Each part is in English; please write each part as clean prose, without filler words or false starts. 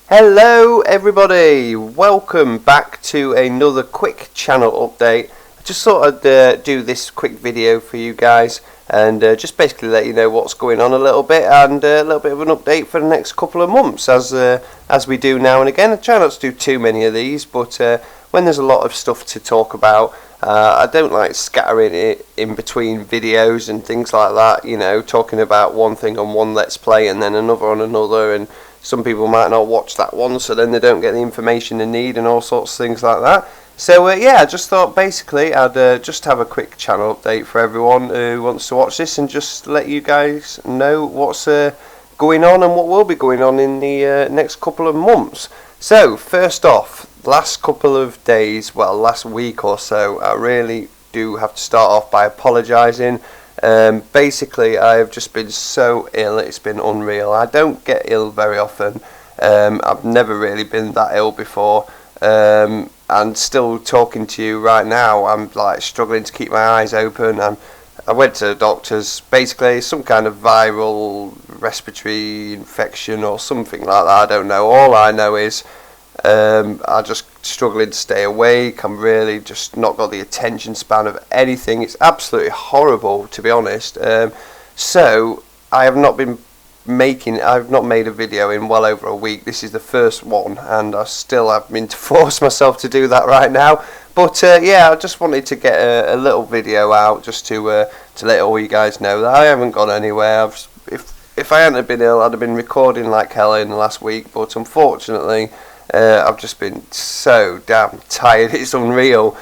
Hello everybody, welcome back to another quick channel update. I just thought I'd do this quick video for you guys and just basically let you know what's going on a little bit and a little bit of an update for the next couple of months as we do now and again. I try not to do too many of these, but when there's a lot of stuff to talk about, I don't like scattering it in between videos and things like that, you know, talking about one thing on one Let's Play and then another on another, and some people might not watch that one, so then they don't get the information they need and all sorts of things like that. So yeah, I just thought basically I'd just have a quick channel update for everyone who wants to watch this and just let you guys know what's going on and what will be going on in the next couple of months. So first off, last couple of days, well last week or so, I really do have to start off by apologising. Basically I have just been so ill, it's been unreal. I don't get ill very often. I've never really been that ill before, and still talking to you right now I'm like struggling to keep my eyes open. I went to the doctors, basically some kind of viral respiratory infection or something like that, I don't know. All I know is I'm just struggling to stay awake. I'm really just not got the attention span of anything. It's absolutely horrible, to be honest. So I have not been I've not made a video in well over a week. This is the first one, and I still have been to force myself to do that right now. But yeah, I just wanted to get a little video out just to let all you guys know that I haven't gone anywhere. If I hadn't been ill, I'd have been recording like hell in the last week. But unfortunately, I've just been so damn tired, it's unreal.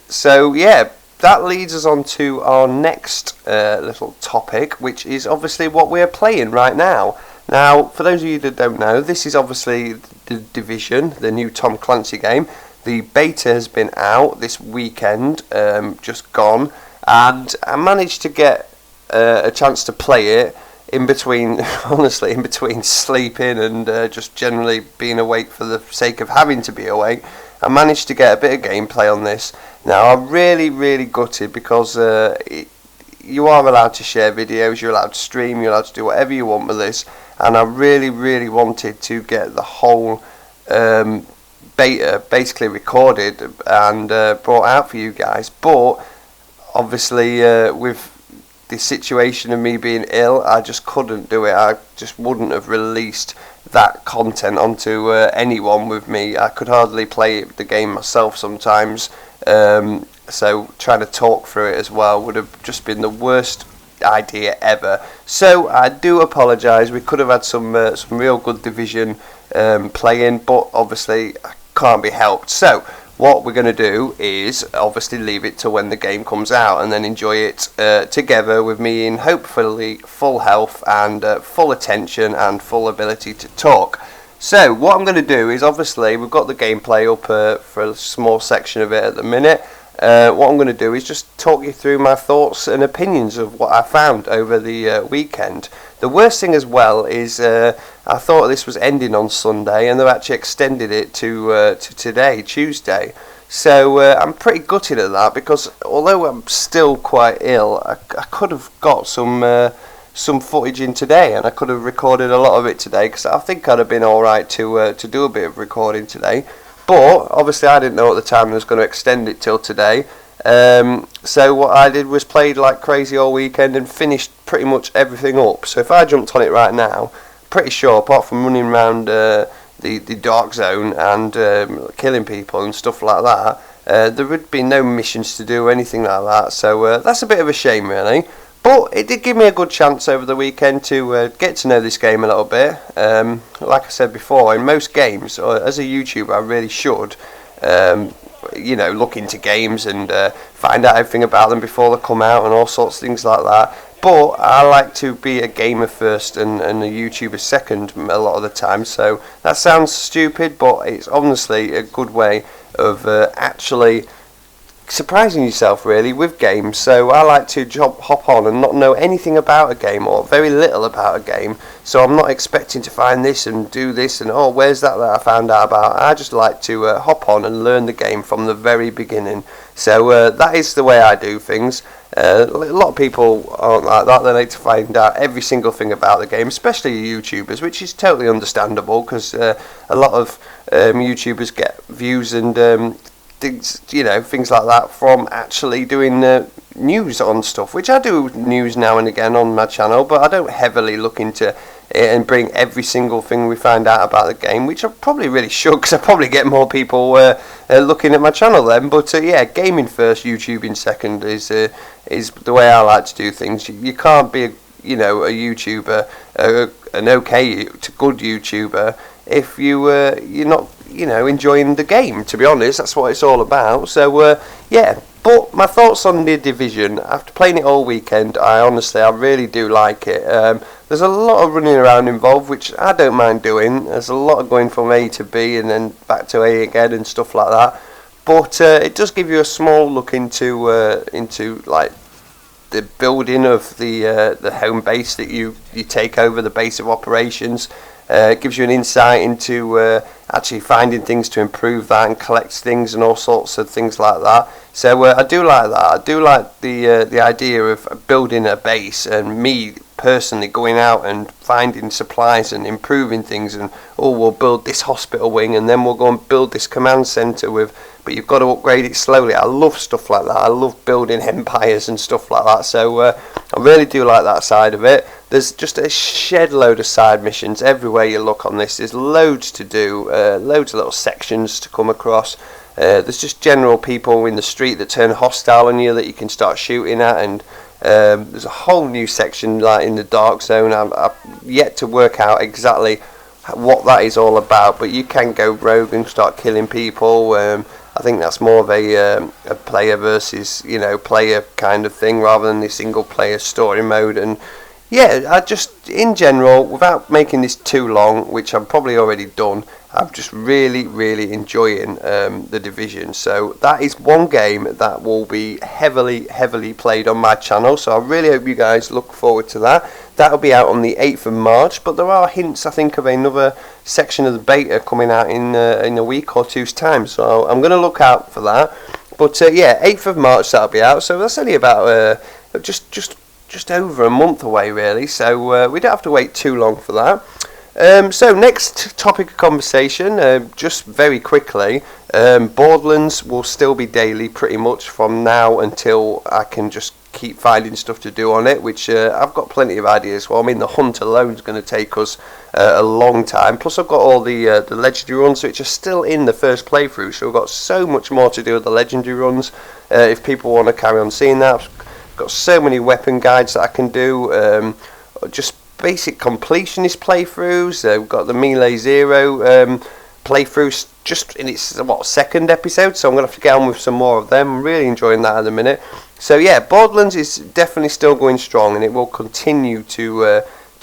So yeah, that leads us on to our next little topic, which is obviously what we're playing right now. Now, for those of you that don't know, this is obviously The Division, the new Tom Clancy game. The beta has been out this weekend, just gone, and I managed to get a chance to play it in between, honestly, in between sleeping and just generally being awake for the sake of having to be awake. I managed to get a bit of gameplay on this. Now, I'm really gutted because you are allowed to share videos, you're allowed to stream, you're allowed to do whatever you want with this, and I really wanted to get the whole beta basically recorded and brought out for you guys. But obviously with the situation of me being ill, I just couldn't do it. I just wouldn't have released that content onto anyone with me. I could hardly play the game myself sometimes, so trying to talk through it as well would have just been the worst idea ever. So I do apologise. We could have had some real good Division playing, but obviously I can't be helped. So what we're going to do is obviously leave it to when the game comes out and then enjoy it together with me in hopefully full health and full attention and full ability to talk. So what I'm going to do is, obviously we've got the gameplay up for a small section of it at the minute. What I'm going to do is just talk you through my thoughts and opinions of what I found over the weekend. The worst thing as well is I thought this was ending on Sunday and they've actually extended it to today, Tuesday. So I'm pretty gutted at that, because although I'm still quite ill, I could have got some footage in today, and I could have recorded a lot of it today, because I think I'd have been alright to do a bit of recording today. But obviously I didn't know at the time I was going to extend it till today. So what I did was played like crazy all weekend and finished pretty much everything up. So if I jumped on it right now, pretty sure, apart from running around the dark zone and killing people and stuff like that, there would be no missions to do or anything like that. So that's a bit of a shame, really. But it did give me a good chance over the weekend to get to know this game a little bit. Like I said before, in most games, as a YouTuber, I really should, you know, look into games and find out everything about them before they come out and all sorts of things like that. But I like to be a gamer first and a YouTuber second a lot of the time. So that sounds stupid, but it's honestly a good way of actually surprising yourself really with games. So I like to hop on and not know anything about a game, or very little about a game, so I'm not expecting to find this and do this and oh, where's that I found out about. I just like to hop on and learn the game from the very beginning. So that is the way I do things. A lot of people aren't like that. They like to find out every single thing about the game, especially YouTubers, which is totally understandable, because a lot of YouTubers get views and things, things like that from actually doing news on stuff, which I do news now and again on my channel, but I don't heavily look into it and bring every single thing we find out about the game, which I probably really should, because I probably get more people looking at my channel then. But yeah, gaming first, YouTubing second is the way I like to do things. You can't be a YouTuber, an okay to good YouTuber, if you're not enjoying the game. To be honest, that's what it's all about. So yeah, but my thoughts on The Division, after playing it all weekend, I really do like it. There's a lot of running around involved, which I don't mind doing. There's a lot of going from A to B and then back to A again and stuff like that. But it does give you a small look into like the building of the home base that you take over, the base of operations. It gives you an insight into actually finding things to improve that and collect things and all sorts of things like that. So I do like that. I do like the idea of building a base, and me personally going out and finding supplies and improving things, and we'll build this hospital wing and then we'll go and build this command center but you've got to upgrade it slowly. I love stuff like that. I love building empires and stuff like that. So I really do like that side of it. There's just a shed load of side missions everywhere you look on this. There's loads to do, loads of little sections to come across. There's just general people in the street that turn hostile on you that you can start shooting at, and there's a whole new section like in the dark zone. I've yet to work out exactly what that is all about, but you can go rogue and start killing people. I think that's more of a player versus player kind of thing, rather than the single player story mode. And yeah, I just, in general, without making this too long, which I've probably already done, I'm just really enjoying The Division. So that is one game that will be heavily played on my channel. So I really hope you guys look forward to that. That'll be out on the 8th of March, but there are hints, I think, of another section of the beta coming out in a week or two's time. So I'm going to look out for that. But yeah, 8th of March that'll be out. So that's only about just over a month away, really. So we don't have to wait too long for that. So next topic of conversation, just very quickly, Borderlands will still be daily pretty much from now until I can just keep finding stuff to do on it, which I've got plenty of ideas for. I mean, the hunt alone is going to take us a long time, plus I've got all the legendary runs which are still in the first playthrough, so we've got so much more to do with the legendary runs. If people want to carry on seeing that, I've got so many weapon guides that I can do, just basic completionist playthroughs. We've got the Melee Zero playthroughs just in its second episode, so I'm going to have to get on with some more of them. I'm really enjoying that at the minute. So yeah, Borderlands is definitely still going strong, and it will continue to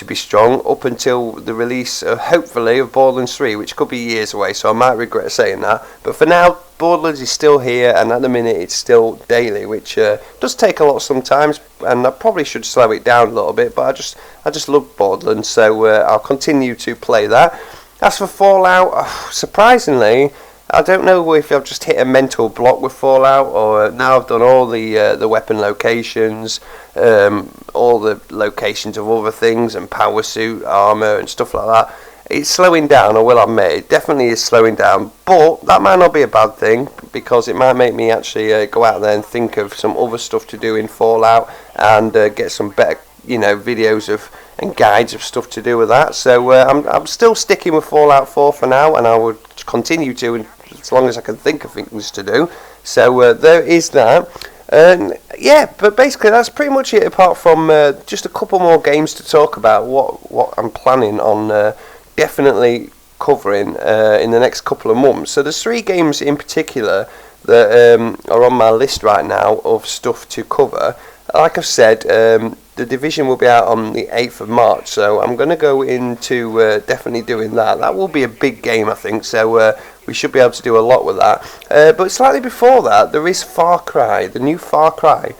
be strong up until the release, hopefully, of Borderlands 3, which could be years away, so I might regret saying that. But for now, Borderlands is still here, and at the minute it's still daily, which does take a lot sometimes, and I probably should slow it down a little bit, but I just love Borderlands, so I'll continue to play that. As for Fallout, surprisingly, I don't know if I've just hit a mental block with Fallout, or now I've done all the weapon locations, all the locations of other things, and power suit, armor, and stuff like that. It's slowing down, I will admit. It definitely is slowing down, but that might not be a bad thing, because it might make me actually go out there and think of some other stuff to do in Fallout, and get some better videos of and guides of stuff to do with that. So I'm still sticking with Fallout 4 for now, and I would continue to as long as I can think of things to do. So there is that. Yeah, but basically that's pretty much it, apart from just a couple more games to talk about, what I'm planning on definitely covering in the next couple of months. So there's 3 games in particular that are on my list right now of stuff to cover. Like I've said, The Division will be out on the 8th of March, so I'm going to go into definitely doing that. That will be a big game, I think, so we should be able to do a lot with that. But slightly before that, there is Far Cry. The new Far Cry,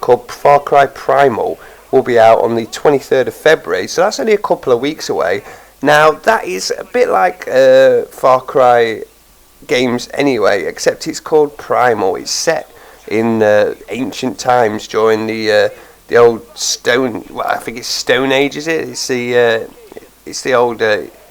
called Far Cry Primal, will be out on the 23rd of February, so that's only a couple of weeks away. Now, that is a bit like Far Cry games anyway, except it's called Primal. It's set in ancient times during the old stone, well, I think it's Stone Age, is it? It's the old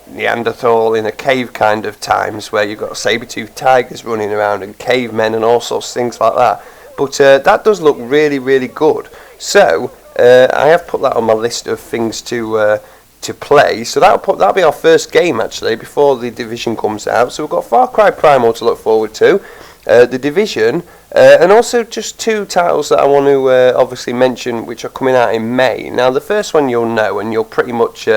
Neanderthal in a cave kind of times, where you've got saber-toothed tigers running around and cavemen and all sorts of things like that. But that does look really, really good. So I have put that on my list of things to play. So that'll be our first game actually before the Division comes out. So we've got Far Cry Primal to look forward to, the Division, and also just two titles that I want to obviously mention, which are coming out in May. Now, the first one you'll know, and you'll pretty much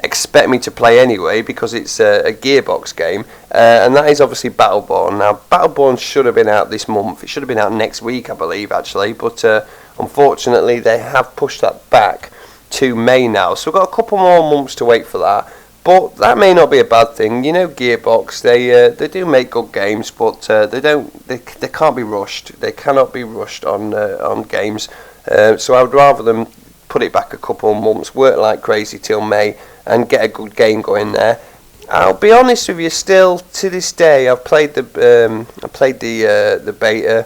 expect me to play anyway, because it's a Gearbox game, and that is obviously Battleborn. Now, Battleborn should have been out this month. It should have been out next week, I believe, actually, but unfortunately they have pushed that back to May now, so we've got a couple more months to wait for that. But that may not be a bad thing. You know, Gearbox, they do make good games, but they can't be rushed. They cannot be rushed on games. So I would rather them put it back a couple of months, work like crazy till May, and get a good game going there. I'll be honest with you, still to this day, I've played the beta,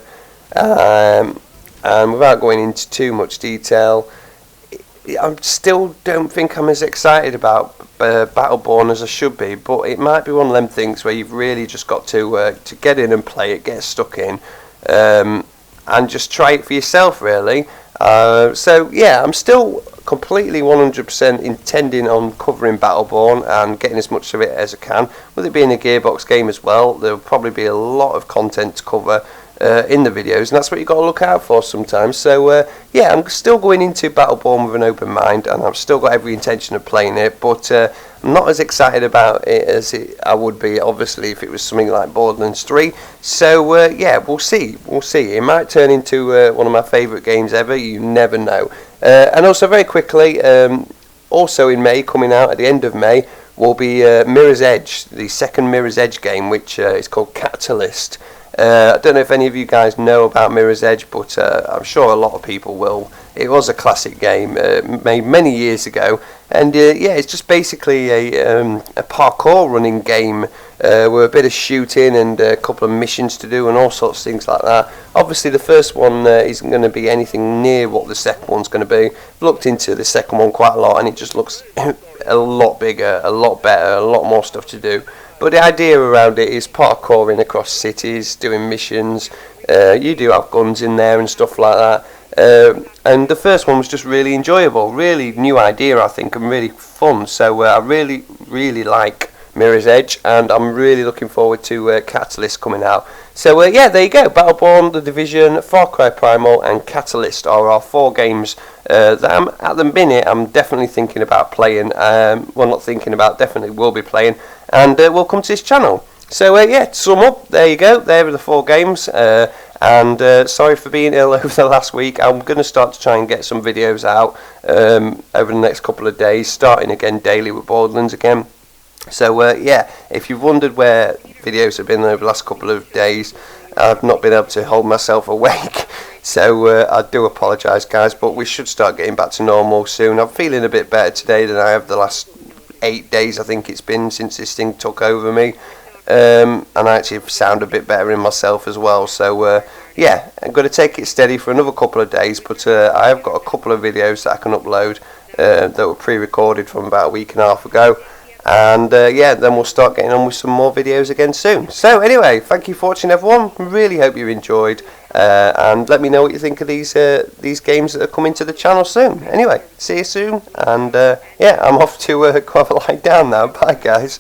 and without going into too much detail, I still don't think I'm as excited about Battleborn as I should be. But it might be one of them things where you've really just got to get in and play it, get stuck in, and just try it for yourself, really. So yeah, I'm still completely 100% intending on covering Battleborn and getting as much of it as I can. With it being a Gearbox game as well, there'll probably be a lot of content to cover in the videos, and that's what you've got to look out for sometimes. So yeah, I'm still going into Battleborn with an open mind, and I've still got every intention of playing it, but I'm not as excited about it as I would be, obviously, if it was something like Borderlands 3. So yeah, we'll see. It might turn into one of my favourite games ever, you never know. And also, very quickly, also in May, coming out at the end of May, will be Mirror's Edge, the second Mirror's Edge game, which is called Catalyst. I don't know if any of you guys know about Mirror's Edge, but I'm sure a lot of people will. It was a classic game made many years ago, and yeah, it's just basically a parkour running game with a bit of shooting and a couple of missions to do and all sorts of things like that. Obviously, the first one isn't going to be anything near what the second one's going to be. I've looked into the second one quite a lot, and it just looks a lot bigger, a lot better, a lot more stuff to do. But the idea around it is parkouring across cities, doing missions. You do have guns in there and stuff like that. And the first one was just really enjoyable, really new idea, I think, and really fun. So I really, really like Mirror's Edge, and I'm really looking forward to Catalyst coming out. So yeah, there you go. Battleborn, The Division, Far Cry Primal, and Catalyst are our 4 games that at the minute I'm definitely thinking about playing. Well, not thinking about, definitely will be playing, and will come to this channel. So yeah, to sum up, there you go. There are the 4 games. And sorry for being ill over the last week. I'm going to start to try and get some videos out over the next couple of days, starting again daily with Borderlands again. So yeah, if you've wondered where videos have been over the last couple of days, I've not been able to hold myself awake. So I do apologise, guys, but we should start getting back to normal soon. I'm feeling a bit better today than I have the last 8 days, I think it's been, since this thing took over me. And I actually sound a bit better in myself as well. So yeah, I'm going to take it steady for another couple of days, but I have got a couple of videos that I can upload that were pre-recorded from about a week and a half ago. And yeah, then we'll start getting on with some more videos again soon. So anyway, thank you for watching, everyone. Really hope you enjoyed, and let me know what you think of these games that are coming to the channel soon. Anyway, see you soon, and yeah, I'm off to go have a lie down now. Bye, guys.